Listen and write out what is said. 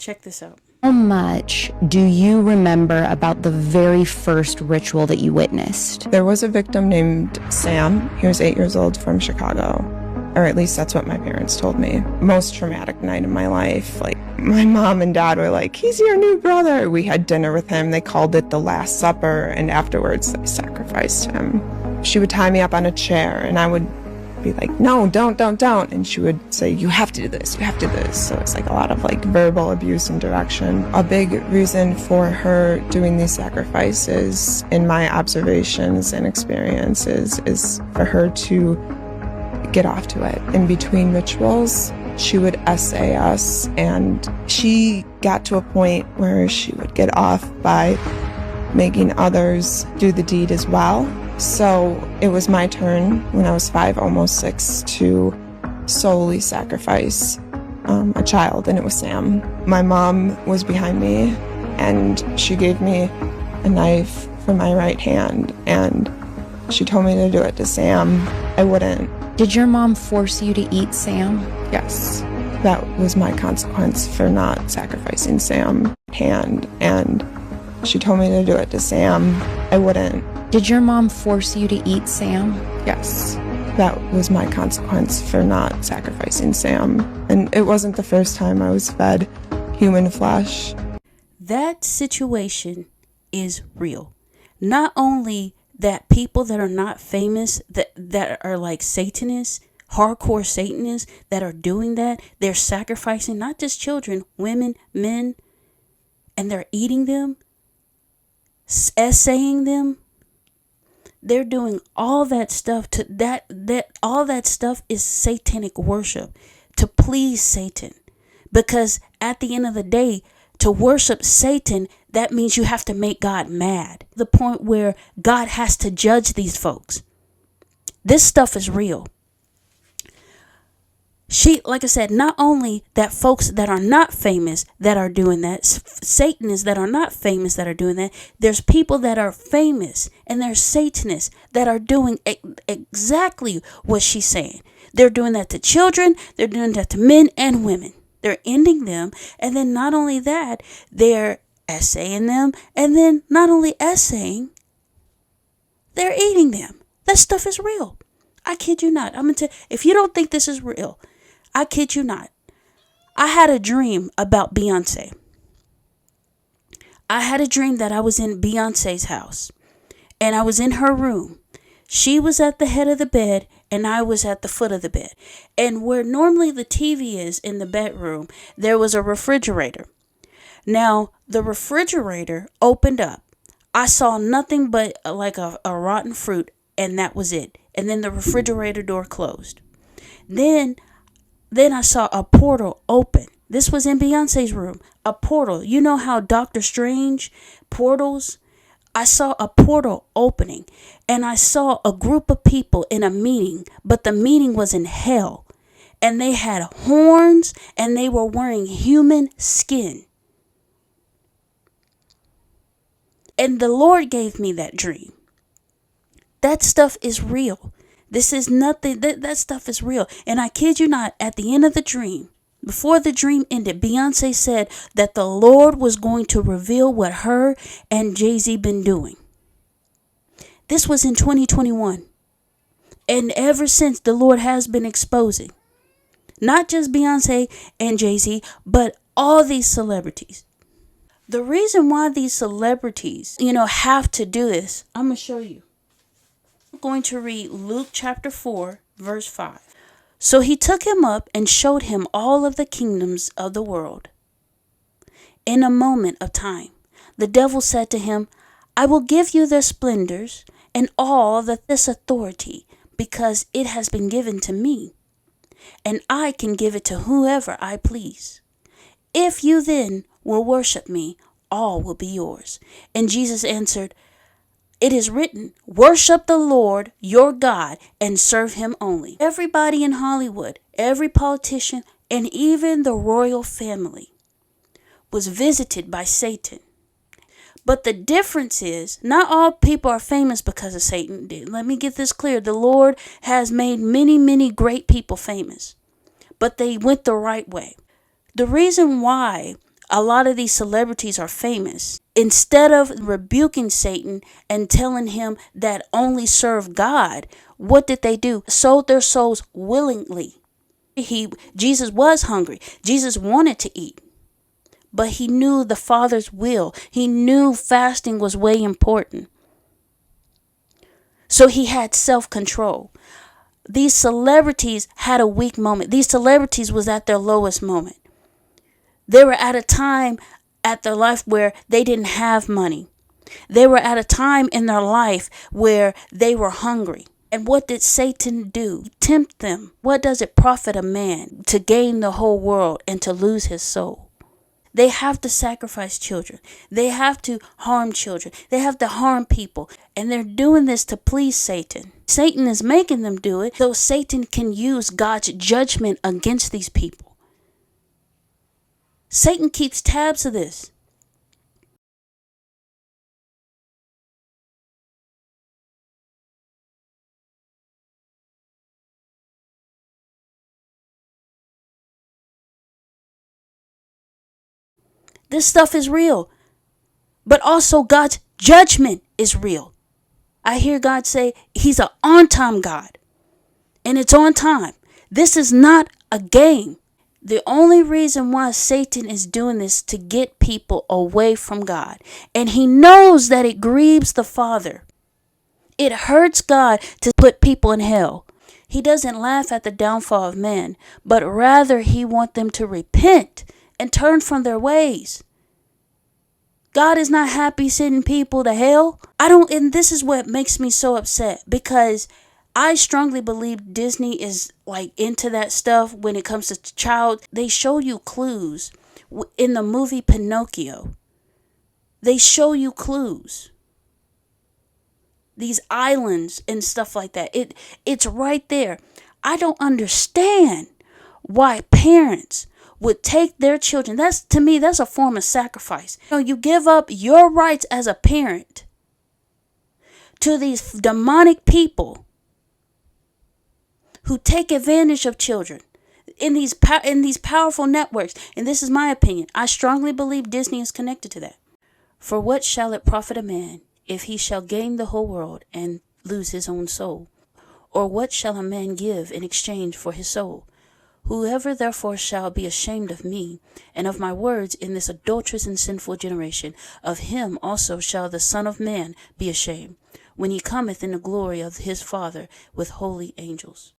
Check this out. How much do you remember about the very first ritual that you witnessed? There was a victim named Sam. He was 8 years old from Chicago, or at least that's what my parents told me. Most traumatic night of my life. Like, my mom and dad were like, he's your new brother. We had dinner with him. They called it the Last Supper, and afterwards they sacrificed him. She would tie me up on a chair, and I would be like, no, don't. And she would say, you have to do this, you have to do this. So it's like a lot of like verbal abuse and direction. A big reason for her doing these sacrifices, in my observations and experiences, is for her to get off to it. In between rituals, she would essay us, and she got to a point where she would get off by making others do the deed as well. So it was my turn when I was 5, almost 6, to solely sacrifice a child, and it was Sam. My mom was behind me, and she gave me a knife for my right hand, and she told me to do it to Sam. I wouldn't. Did your mom force you to eat Sam? Yes, that was my consequence for not sacrificing Sam's hand, and she told me to do it to Sam. I wouldn't. Did your mom force you to eat Sam? Yes, that was my consequence for not sacrificing Sam. And it wasn't the first time I was fed human flesh. That situation is real. Not only that people that are not famous, that are like Satanists, hardcore Satanists that are doing that, they're sacrificing not just children, women, men, and they're eating them, essaying them. They're doing all that stuff to that all that stuff is satanic worship, to please Satan. Because at the end of the day, to worship Satan, that means you have to make God mad. The point where God has to judge these folks. This stuff is real. Like I said, not only that folks that are not famous that are doing that, Satanists that are not famous that are doing that, there's people that are famous and they're Satanists that are doing exactly what she's saying. They're doing that to children, they're doing that to men and women. They're ending them, and then not only that, they're essaying them, and then not only essaying, they're eating them. That stuff is real. I kid you not. I'm gonna tell you, if you don't think this is real, I kid you not. I had a dream about Beyonce. I had a dream that I was in Beyonce's house, and I was in her room. She was at the head of the bed, and I was at the foot of the bed. And where normally the TV is in the bedroom, there was a refrigerator. Now, the refrigerator opened up. I saw nothing but like a rotten fruit, and that was it. And then the refrigerator door closed. Then I saw a portal open. This was in Beyonce's room. A portal. You know how Doctor Strange portals? I saw a portal opening, and I saw a group of people in a meeting, but the meeting was in hell, and they had horns, and they were wearing human skin. And the Lord gave me that dream. That stuff is real. This is nothing. That stuff is real. And I kid you not, at the end of the dream, before the dream ended, Beyonce said that the Lord was going to reveal what her and Jay-Z been doing. This was in 2021. And ever since, the Lord has been exposing not just Beyonce and Jay-Z, but all these celebrities. The reason why these celebrities, have to do this, I'm going to show you. I'm going to read Luke chapter 4, verse 5. So he took him up and showed him all of the kingdoms of the world. In a moment of time, the devil said to him, I will give you their splendors and all this authority, because it has been given to me, and I can give it to whoever I please. If you then will worship me, all will be yours. And Jesus answered, It is written, worship the Lord your God and serve him only. Everybody in Hollywood, every politician, and even the royal family was visited by Satan. But the difference is, not all people are famous because of Satan. Let me get this clear. The Lord has made many, many great people famous, but they went the right way. The reason why a lot of these celebrities are famous. Instead of rebuking Satan and telling him that only serve God, what did they do? Sold their souls willingly. Jesus was hungry. Jesus wanted to eat. But he knew the Father's will. He knew fasting was way important. So he had self-control. These celebrities had a weak moment. These celebrities was at their lowest moment. They were at a time at their life where they didn't have money. They were at a time in their life where they were hungry. And what did Satan do? Tempt them. What does it profit a man to gain the whole world and to lose his soul? They have to sacrifice children. They have to harm children. They have to harm people. And they're doing this to please Satan. Satan is making them do it so Satan can use God's judgment against these people. Satan keeps tabs of this. This stuff is real. But also God's judgment is real. I hear God say he's an on-time God. And it's on time. This is not a game. The only reason why Satan is doing this to get people away from God. And he knows that it grieves the Father. It hurts God to put people in hell. He doesn't laugh at the downfall of men, but rather he wants them to repent and turn from their ways. God is not happy sending people to hell. And this is what makes me so upset, because I strongly believe Disney is like into that stuff when it comes to child. They show you clues in the movie Pinocchio. They show you clues. These islands and stuff like that. It's right there. I don't understand why parents would take their children. To me, that's a form of sacrifice. You give up your rights as a parent to these demonic people who take advantage of children in these powerful networks. And this is my opinion. I strongly believe Disney is connected to that. For what shall it profit a man if he shall gain the whole world and lose his own soul? Or what shall a man give in exchange for his soul? Whoever therefore shall be ashamed of me and of my words in this adulterous and sinful generation, of him also shall the Son of Man be ashamed, when he cometh in the glory of his Father with holy angels.